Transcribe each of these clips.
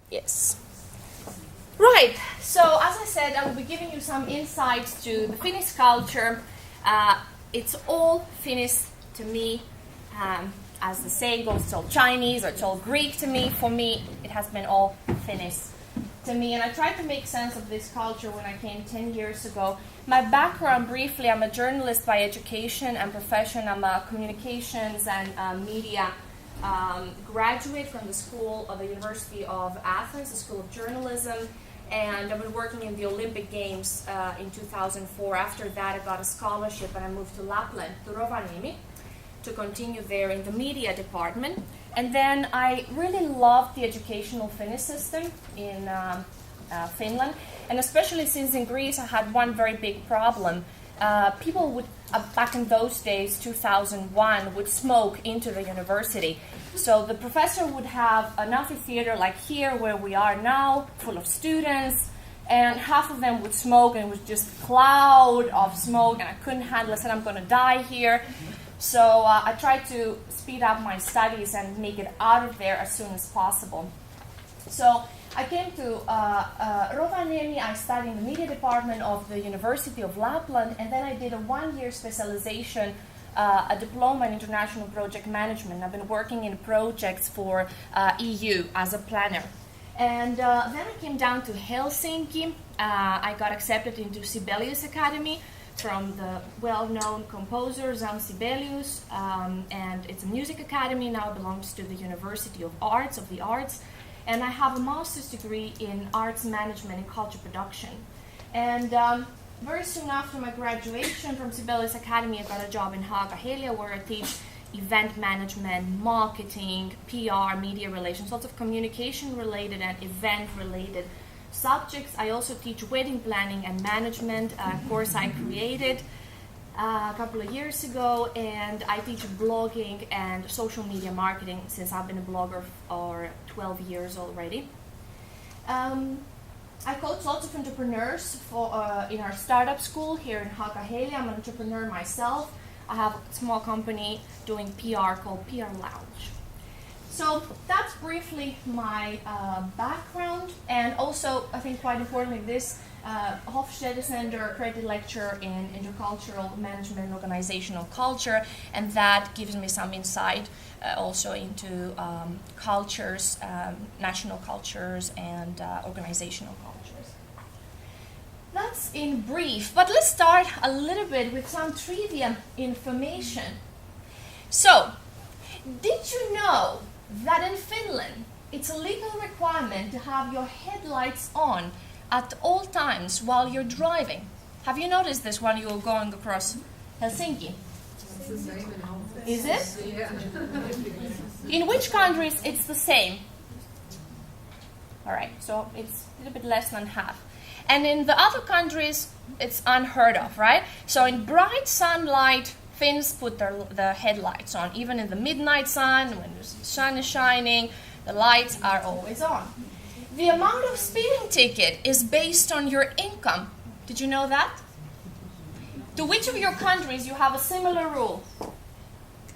Yes. Right, so as I said, I will be giving you some insights to the Finnish culture. It's all Finnish to me. As the saying goes, it's all Chinese or it's all Greek to me. For me, it has been all Finnish to me. And I tried to make sense of this culture when I came 10 years ago. My background, briefly, I'm a journalist by education and profession. I'm a communications and media graduate from the school of the University of Athens, the School of Journalism. And I've been working in the Olympic Games in 2004. After that, I got a scholarship and I moved to Lapland, to Rovaniemi, to continue there in the media department. And then I really loved the educational Finnish system in Finland. And especially since in Greece I had one very big problem. People would, back in those days, 2001, would smoke into the university. So the professor would have an amphitheater like here where we are now, full of students, and half of them would smoke and it was just a cloud of smoke and I couldn't handle it. I said, I'm going to die here. So I tried to speed up my studies and make it out of there as soon as possible. So I came to Rovaniemi. I studied in the media department of the University of Lapland, and then I did a one-year specialization, a diploma in international project management. I've been working in projects for EU as a planner. And then I came down to Helsinki. I got accepted into Sibelius Academy from the well-known composer Jean Sibelius, and it's a music academy. Now it belongs to the University of the Arts. And I have a master's degree in arts management and culture production. And very soon after my graduation from Sibelius Academy, I got a job in Haaga-Helia where I teach event management, marketing, PR, media relations, lots of communication-related and event-related subjects. I also teach wedding planning and management, a course I created a couple of years ago, and I teach blogging and social media marketing since I've been a blogger for 12 years already. I coach lots of entrepreneurs in our startup school here in Haaga-Helia. I'm an entrepreneur myself. I have a small company doing PR called PR Lounge. So that's briefly my background, and also I think quite importantly this Hofstede Center credit lecture in intercultural management and organizational culture, and that gives me some insight also into cultures, national cultures and organizational cultures. That's in brief, but let's start a little bit with some trivia information. So, did you know that in Finland it's a legal requirement to have your headlights on at all times while you're driving? Have you noticed this when you're going across Helsinki? It's the same in all. Is it? Yeah. In which countries it's the same? Alright, so it's a little bit less than half. And in the other countries, it's unheard of, right? So in bright sunlight, Finns put the headlights on. Even in the midnight sun, when the sun is shining, the lights are always on. The amount of speeding ticket is based on your income. Did you know that? To which of your countries you have a similar rule?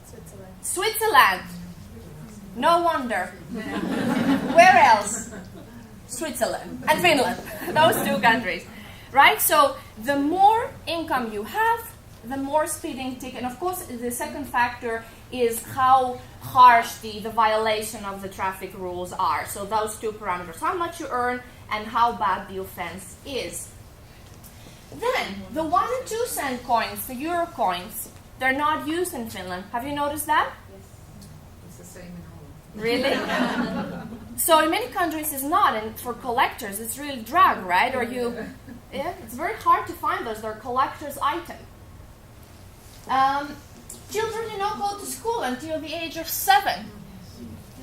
Switzerland. Switzerland. No wonder. Where else? Switzerland and Finland. Those two countries. Right? So the more income you have, the more speeding ticket. And of course, the second factor is how harsh the violation of the traffic rules are. So those two parameters, how much you earn and how bad the offense is. Then, the 1 and 2 cent coins, the euro coins, they're not used in Finland. Have you noticed that? Yes. It's the same in all. Really? So in many countries it's not, and for collectors it's really drag, right? Or yeah, it's very hard to find those. They're collector's item. Children do not go to school until the age of 7.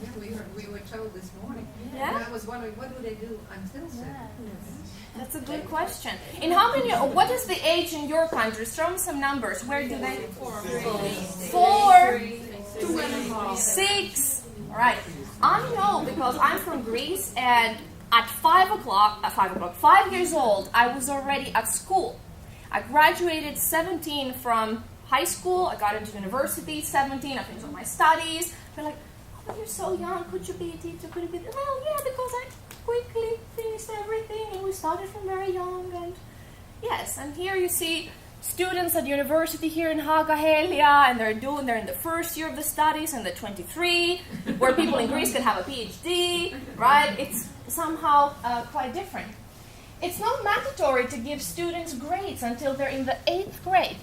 Yeah, we were told this morning. Yeah? And I was wondering, what do they do until 7? That's a good question. In how many? What is the age in your countries? Throw me some numbers. Where do they? 4, 6. All right. I know because I'm from Greece, and at 5 years old, I was already at school. I graduated 17 from high school. I got into university 17. I finished all my studies. They're like, "Oh, but you're so young. Could you be a teacher? Could you be?" Well, yeah, because I started from very young, and yes, and here you see students at university here in Haaga-Helia, and they're in the first year of the studies, and they're 23, where people in Greece can have a PhD, right? It's somehow quite different. It's not mandatory to give students grades until they're in the 8th grade.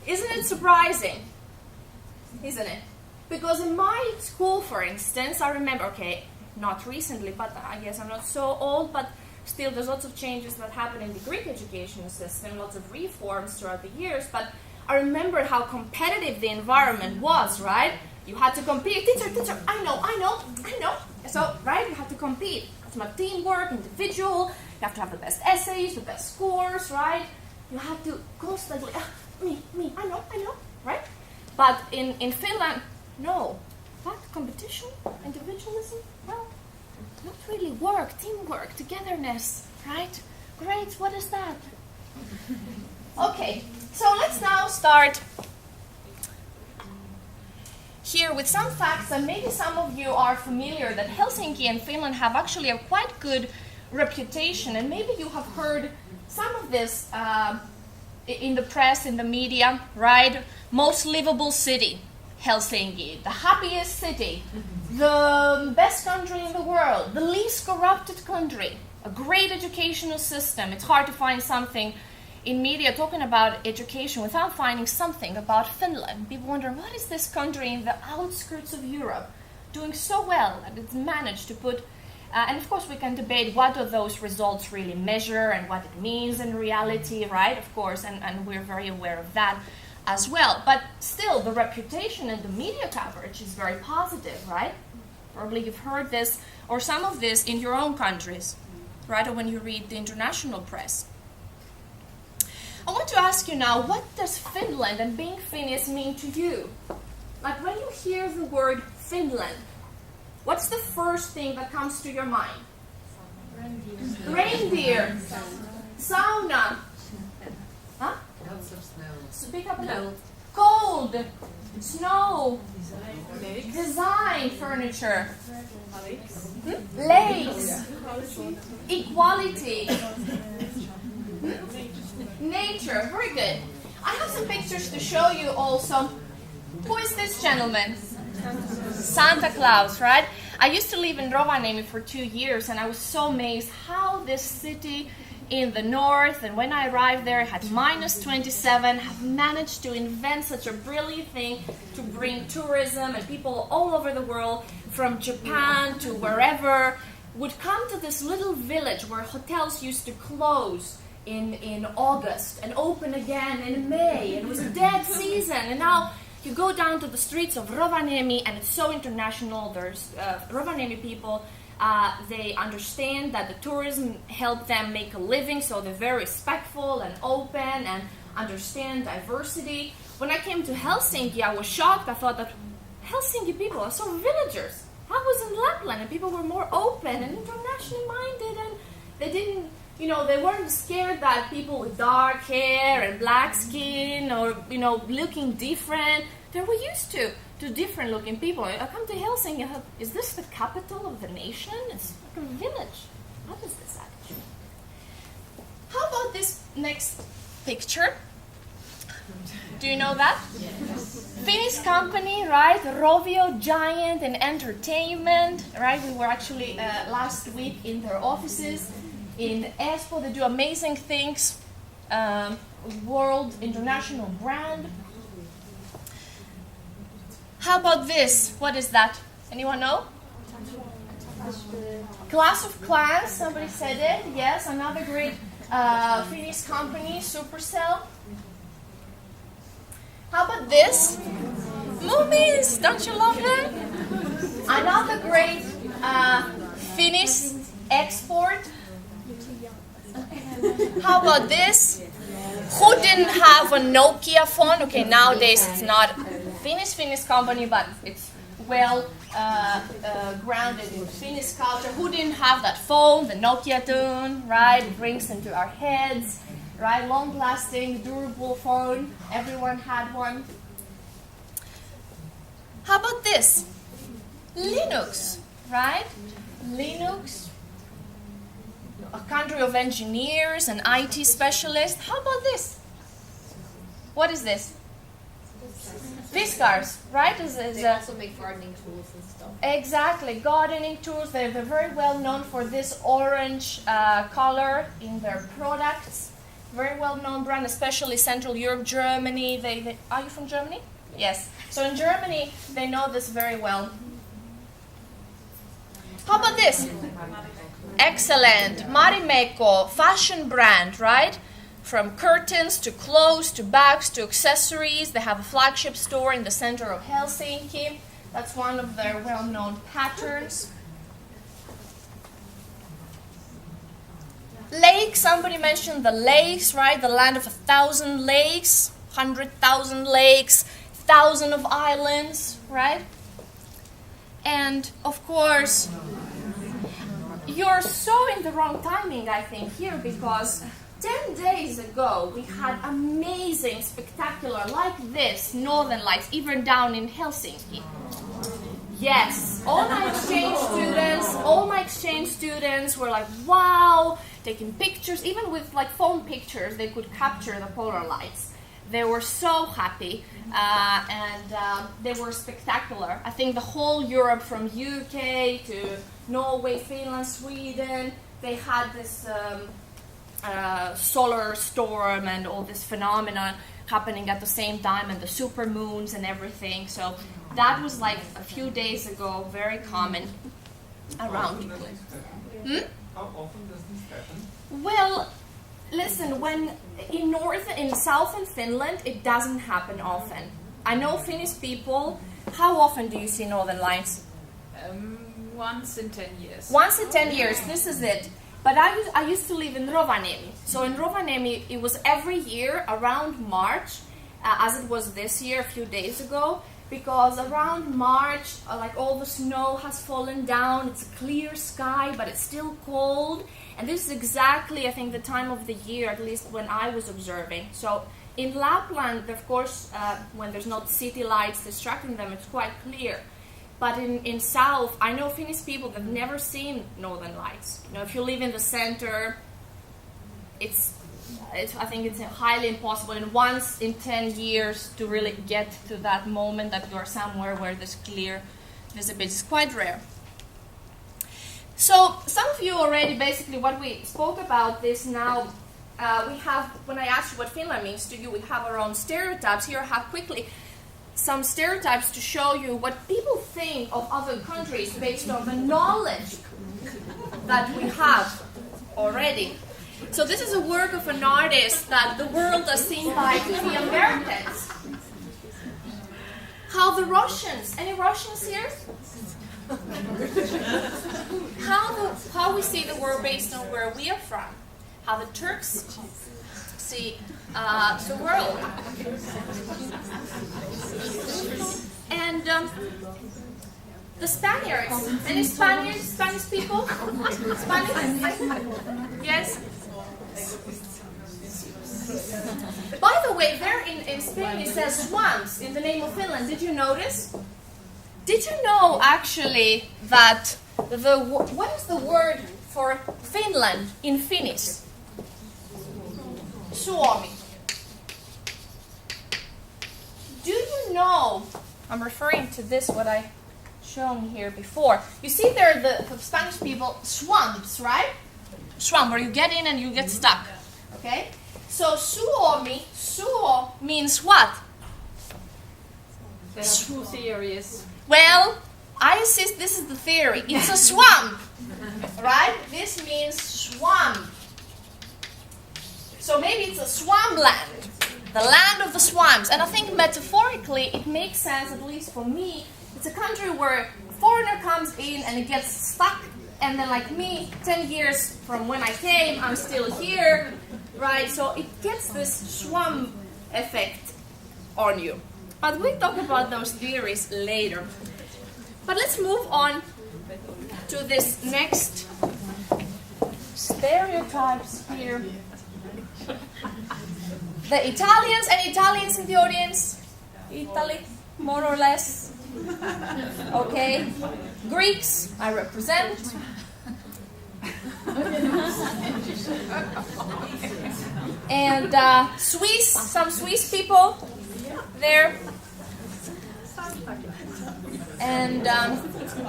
Isn't it surprising? Isn't it? Because in my school, for instance, I remember, okay, not recently, but I guess I'm not so old, but still there's lots of changes that happen in the Greek education system, lots of reforms throughout the years, but I remember how competitive the environment was, right? You had to compete. Teacher, I know. So, right, you have to compete. It's about teamwork, individual, you have to have the best essays, the best scores, right? You have to constantly, me, I know, right? But in Finland, no. What? Competition? Individualism? Well, not really work, teamwork, togetherness, right? Great, what is that? Okay, so let's now start here with some facts, and maybe some of you are familiar that Helsinki and Finland have actually a quite good reputation, and maybe you have heard some of this in the press, in the media, right? Most livable city, Helsinki, the happiest city, the best country in the world, the least corrupted country, a great educational system. It's hard to find something in media talking about education without finding something about Finland. People wonder, what is this country in the outskirts of Europe doing so well that it's managed to put, and of course we can debate what do those results really measure and what it means in reality, right? Of course, and we're very aware of that as well. But still, the reputation and the media coverage is very positive, right? Probably you've heard this or some of this in your own countries, right? Or when you read the international press. I want to ask you now, what does Finland and being Finnish mean to you? Like when you hear the word Finland, what's the first thing that comes to your mind? Reindeer. Sauna. Huh? Lots of snow. Speak up a little. Cold. Snow. Design furniture. Lakes. Equality. Nature. Very good. I have some pictures to show you also. Who is this gentleman? Santa Claus, right? I used to live in Rovaniemi for 2 years, and I was so amazed how this city in the north, and when I arrived there, it had -27, have managed to invent such a brilliant thing to bring tourism, and people all over the world, from Japan to wherever, would come to this little village where hotels used to close in August and open again in May, and it was a dead season, and now you go down to the streets of Rovaniemi, and it's so international. There's Rovaniemi people. They understand that the tourism helped them make a living, so they're very respectful and open and understand diversity. When I came to Helsinki, I was shocked. I thought that Helsinki people are so villagers. I was in Lapland, and people were more open and internationally minded, and they didn't, they weren't scared that people with dark hair and black skin or, looking different. They were used to different looking people. I come to Helsinki, is this the capital of the nation? It's like a village. What is this attitude? How about this next picture? Do you know that? Yes. Finnish company, right? Rovio, giant in entertainment, right? We were actually last week in their offices in Espoo. They do amazing things. World international brand. How about this? What is that? Anyone know? Class of Clans, somebody said it. Yes, another great Finnish company, Supercell. How about this? Movies, don't you love them? Another great Finnish export. How about this? Who didn't have a Nokia phone? Okay, nowadays it's not Finnish company, but it's well grounded in Finnish culture. Who didn't have that phone, the Nokia tune, right? It rings into our heads, right? Long-lasting, durable phone. Everyone had one. How about this? Linux, right? Linux, a country of engineers and IT specialists. How about this? What is this? Viscars, right? They also make gardening tools and stuff. Exactly, gardening tools. They're very well known for this orange color in their products. Very well known brand, especially Central Europe, Germany. Are you from Germany? Yes. So in Germany, they know this very well. How about this? Excellent. Marimekko, fashion brand, right? From curtains to clothes to bags to accessories. They have a flagship store in the center of Helsinki. That's one of their well-known patterns. Lakes, somebody mentioned the lakes, right? The land of 1,000 lakes, 100,000 lakes, 1,000 of islands, right? And of course, you're so in the wrong timing, I think, here, because 10 days ago we had amazing, spectacular, like this, Northern Lights, even down in Helsinki. Yes, all my exchange students were like, wow, taking pictures, even with like phone pictures, they could capture the polar lights. They were so happy, and they were spectacular. I think the whole Europe, from UK to Norway, Finland, Sweden, they had this solar storm and all this phenomenon happening at the same time, and the super moons and everything. So that was like a few days ago, very common around. How often does this happen? Well, listen, when in southern Finland, it doesn't happen often. I know Finnish people. How often do you see Northern Lights? Once in 10 years. Once in 10 years, this is it. But I used to live in Rovaniemi. So in Rovaniemi, it was every year around March, as it was this year, a few days ago, because around March, like all the snow has fallen down, it's a clear sky, but it's still cold. And this is exactly, I think, the time of the year, at least when I was observing. So in Lapland, of course, when there's not city lights distracting them, it's quite clear. But in South, I know Finnish people that have never seen Northern Lights. You know, if you live in the center, I think it's highly impossible. And once in 10 years to really get to that moment that you're somewhere where there's clear visibility is quite rare. So some of you already, basically what we spoke about this now, we have, when I asked you what Finland means to you, we have our own stereotypes. Here I have quickly some stereotypes to show you what people think of other countries based on the knowledge that we have already. So this is a work of an artist that the world is seen by the Americans. How the Russians, any Russians here? How we see the world based on where we are from. How the Turks see the world. And the Spaniards. Any Spanish people? Spanish? Yes? By the way, there in Spain it says swans in the name of Finland. Did you notice? Did you know actually that what is the word for Finland in Finnish? Suomi. Do you know, I'm referring to this, what I shown here before. You see there the Spanish people, swamps, right? Swamp, where you get in and you get stuck. Okay? So Suomi, suo means what? There are two theories. Well, I insist this is the theory. It's a swamp. Right? This means swamp. So maybe it's a swampland. The land of the swamps. And I think metaphorically it makes sense, at least for me. It's a country where a foreigner comes in and it gets stuck. And then like me, 10 years from when I came, I'm still here. Right? So it gets this swamp effect on you. But we'll talk about those theories later. But let's move on to this next stereotypes here. The Italians, any Italians in the audience? Italy, more or less. Okay. Greeks, I represent. And some Swiss people there. And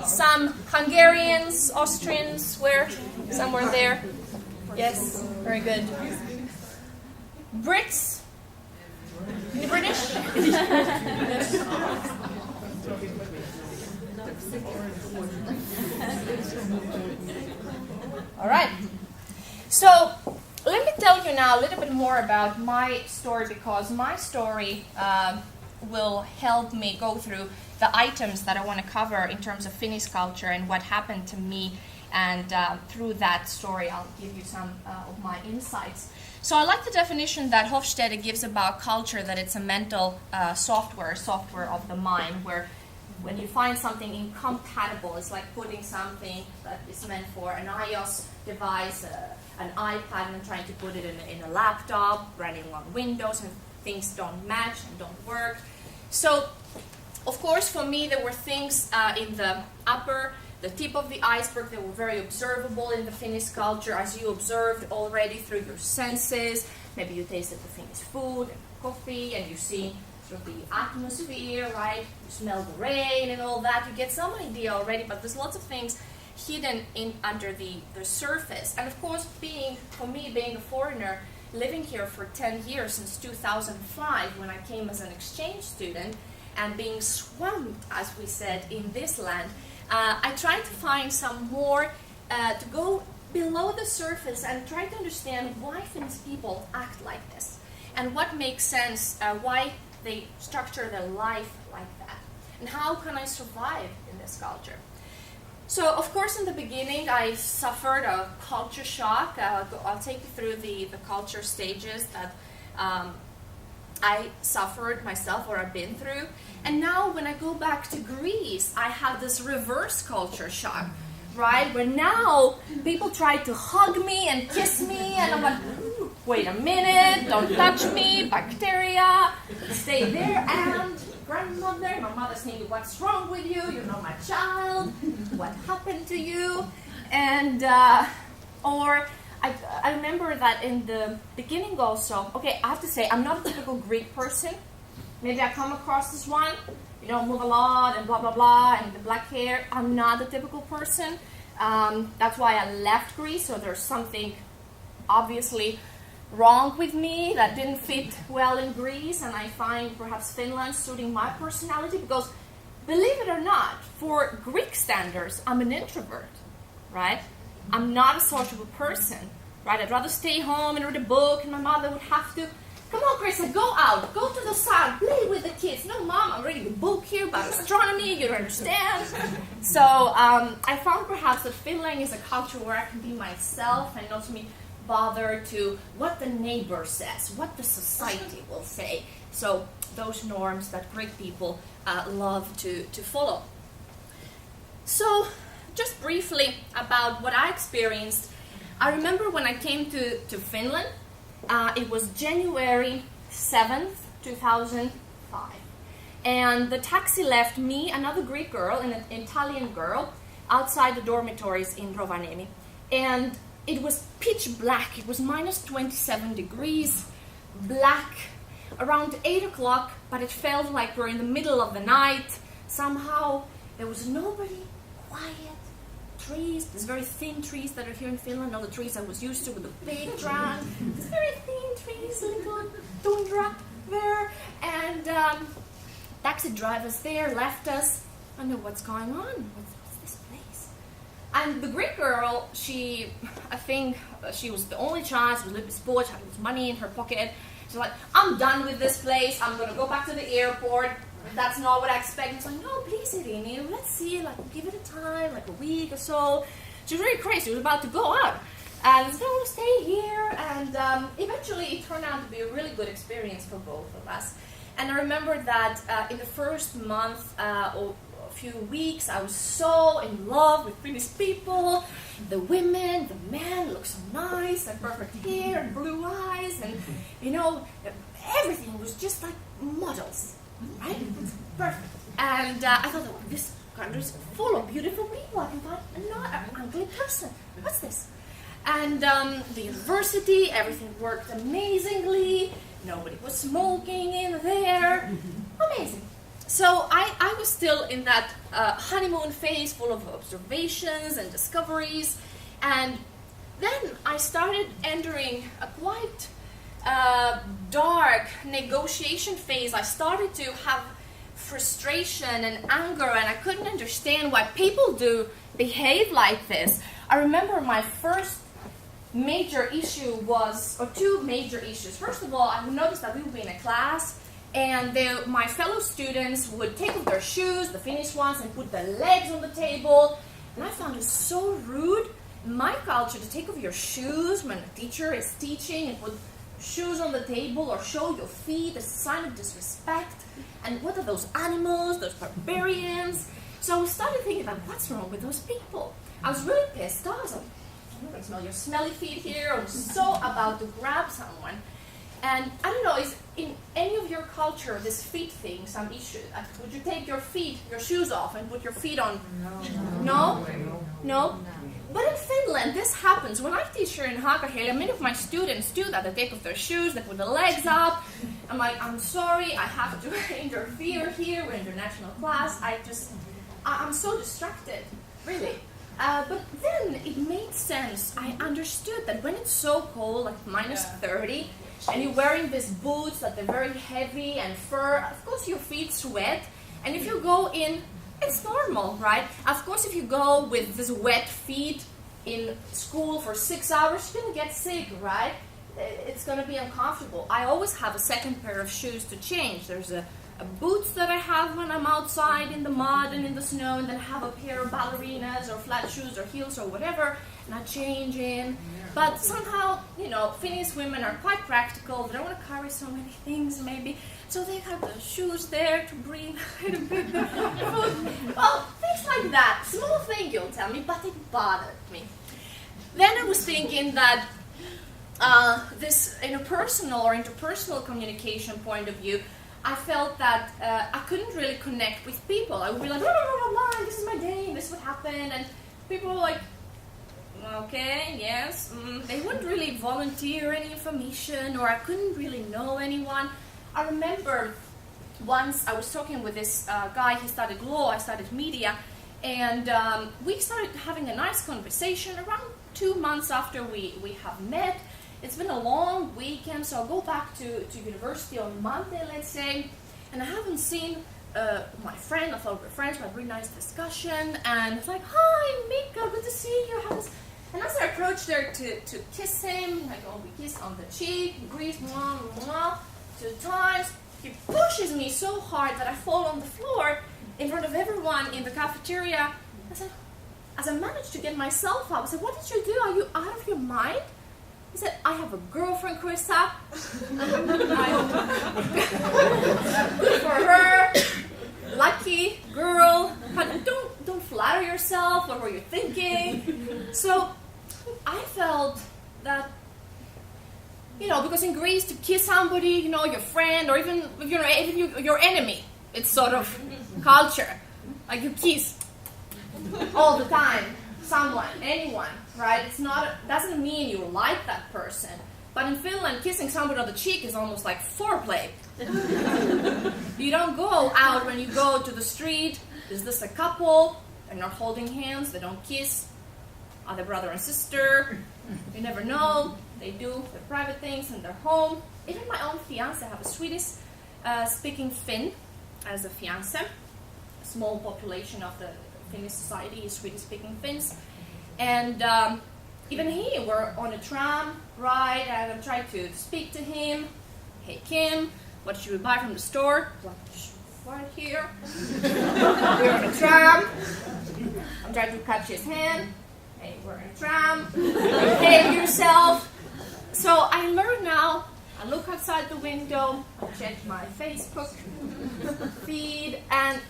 some Hungarians, Austrians were somewhere there. Yes, very good. Brits? British? All right. So let me tell you now a little bit more about my story, because my story will help me go through the items that I want to cover in terms of Finnish culture and what happened to me. And through that story, I'll give you some of my insights. So I like the definition that Hofstede gives about culture, that it's a mental software of the mind, where when you find something incompatible, it's like putting something that is meant for an iOS device, an iPad, and trying to put it in a laptop, running on Windows, and things don't match and don't work. So, of course, for me, there were things in the tip of the iceberg that were very observable in the Finnish culture, as you observed already through your senses. Maybe you tasted the Finnish food and coffee, and you see sort of the atmosphere, right? You smell the rain and all that. You get some idea already, but there's lots of things hidden under the surface. And of course, being a foreigner, living here for 10 years, since 2005, when I came as an exchange student, and being swamped, as we said, in this land, I tried to find some more, to go below the surface and try to understand why Finnish people act like this, and what makes sense, why they structure their life like that, and how can I survive in this culture. So, of course, in the beginning, I suffered a culture shock. I'll take you through the culture stages that I suffered myself, or I've been through. And now when I go back to Greece, I have this reverse culture shock, right? Where now people try to hug me and kiss me, and I'm like, wait a minute, don't touch me, bacteria, stay there. And grandmother, my mother's saying, what's wrong with you? You're not my child. What happened to you? And, or I remember that in the beginning also, okay, I have to say, I'm not a typical Greek person. Maybe I come across this one, move a lot and blah, blah, blah, and the black hair. I'm not a typical person. That's why I left Greece, so there's something obviously wrong with me that didn't fit well in Greece, and I find perhaps Finland suiting my personality, because believe it or not, for Greek standards, I'm an introvert, right? I'm not a sociable person, right? I'd rather stay home and read a book, and my mother would have to, come on, Krista, go out, go to the sun, play with the kids. No, Mom, I'm reading a book here about astronomy, you don't understand. So I found perhaps that Finland is a culture where I can be myself and not be bothered to what the neighbor says, what the society will say. So those norms that Greek people love to follow. So just briefly about what I experienced. I remember when I came to Finland, it was January 7th, 2005. And the taxi left me, another Greek girl, and an Italian girl outside the dormitories in Rovaniemi. And it was pitch black. It was minus 27 degrees, black, around 8 o'clock, but it felt like we're in the middle of the night. Somehow there was nobody, quiet. Trees, these very thin trees that are here in Finland, not the trees I was used to with the big trunk. These very thin trees, little tundra there. And taxi drivers there left us. I know what's going on. What's this place? And the Greek girl, I think she was the only child. She was a little bit spoiled. She had money in her pocket. She's like, I'm done with this place. I'm going to go back to the airport. That's not what I expected. It's like, no, please, Irini, let's see, give it a time, a week or so. She was really crazy. She was about to go out. And I said, I want to stay here. And eventually it turned out to be a really good experience for both of us. And I remember that in the first month or a few weeks, I was so in love with Finnish people. The women, the men looked so nice, and perfect hair and blue eyes. And, everything was just like models. Right? Perfect. And I thought, this country is full of beautiful people. I can find not an ugly person. What's this? And the university, everything worked amazingly. Nobody was smoking in there. Amazing. So I was still in that honeymoon phase full of observations and discoveries. And then I started entering a quite dark negotiation phase. I started to have frustration and anger, and I couldn't understand why people do behave like this. I remember my first major issue was, or two major issues. First of all, I would notice that we would be in a class, and my fellow students would take off their shoes, the Finnish ones, and put their legs on the table. And I found it so rude in my culture to take off your shoes when a teacher is teaching and put shoes on the table or show your feet as a sign of disrespect. And what are those animals, those barbarians? So I started thinking about what's wrong with those people. I was really pissed off. I was like, I can smell your smelly feet here. I was so about to grab someone. And I don't know, is in any of your culture this feet thing some issue? Would you take your shoes off and put your feet on? No? No? But in Finland, this happens. When I teach here in Haaga-Heili, many of my students do that. They take off their shoes, they put the legs up. I'm like, I'm sorry, I have to interfere here. We're in international class. I'm so distracted, really. But then it made sense. I understood that when it's so cold, like minus 30, and you're wearing these boots that they're very heavy and fur, of course your feet sweat. And if you go in, it's normal, right? Of course, if you go with these wet feet in school for 6 hours, you're going to get sick, right? It's going to be uncomfortable. I always have a second pair of shoes to change. There's a boots that I have when I'm outside in the mud and in the snow, and then I have a pair of ballerinas or flat shoes or heels or whatever, and I change in. But somehow, Finnish women are quite practical. They don't want to carry so many things, maybe. So they have the shoes there to bring a little bit of food. Well, things like that. Small thing, you'll tell me, but it bothered me. Then I was thinking that this interpersonal or interpersonal communication point of view, I felt that I couldn't really connect with people. I would be like, blah, blah, blah, blah, and this is my day, and this is what happened, and people were like, okay, yes. They wouldn't really volunteer any information, or I couldn't really know anyone. I remember once I was talking with this guy. He studied law, I studied media, and we started having a nice conversation around 2 months after we have met. It's been a long weekend, so I'll go back to university on Monday, let's say, and I haven't seen my friend. I thought we were friends. We had a really nice discussion, and it's like, hi, Mika, good to see you. And as I approached her to kiss him, we kiss on the cheek, Greece, mwah, mwah, 2 times. He pushes me so hard that I fall on the floor in front of everyone in the cafeteria. I said, as I managed to get myself up, I said, what did you do? Are you out of your mind? He said, I have a girlfriend, Krista. Good for her. Lucky girl. But don't flatter yourself. What were you thinking? So I felt that, because in Greece to kiss somebody, your friend, or even your enemy, it's sort of culture. Like you kiss all the time. Someone, anyone, right? Doesn't mean you like that person. But in Finland, kissing somebody on the cheek is almost like foreplay. You don't go out when you go to the street. Is this a couple? They're not holding hands. They don't kiss. Are they brother and sister? You never know. They do their private things in their home. Even my own fiancé, I have a Swedish speaking Finn as a fiancé. A small population of the Finnish society is Swedish-speaking Finns, and even we're on a tram ride, and I'm trying to speak to him. Hey Kim, what should we buy from the store? Right here. We're on a tram. I'm trying to catch his hand. Hey, we're in a tram. Behave yourself. So I learn now. I look outside the window. I check my Facebook feed, and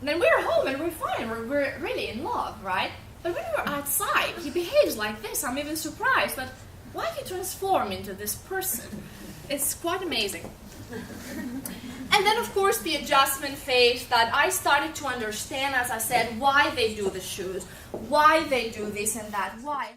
then we're home and we're fine. We're really in love, right? But when we're outside, he behaves like this. I'm even surprised that why he transform into this person. It's quite amazing. And then, of course, the adjustment phase that I started to understand, as I said, why they do the shoes, why they do this and that, why.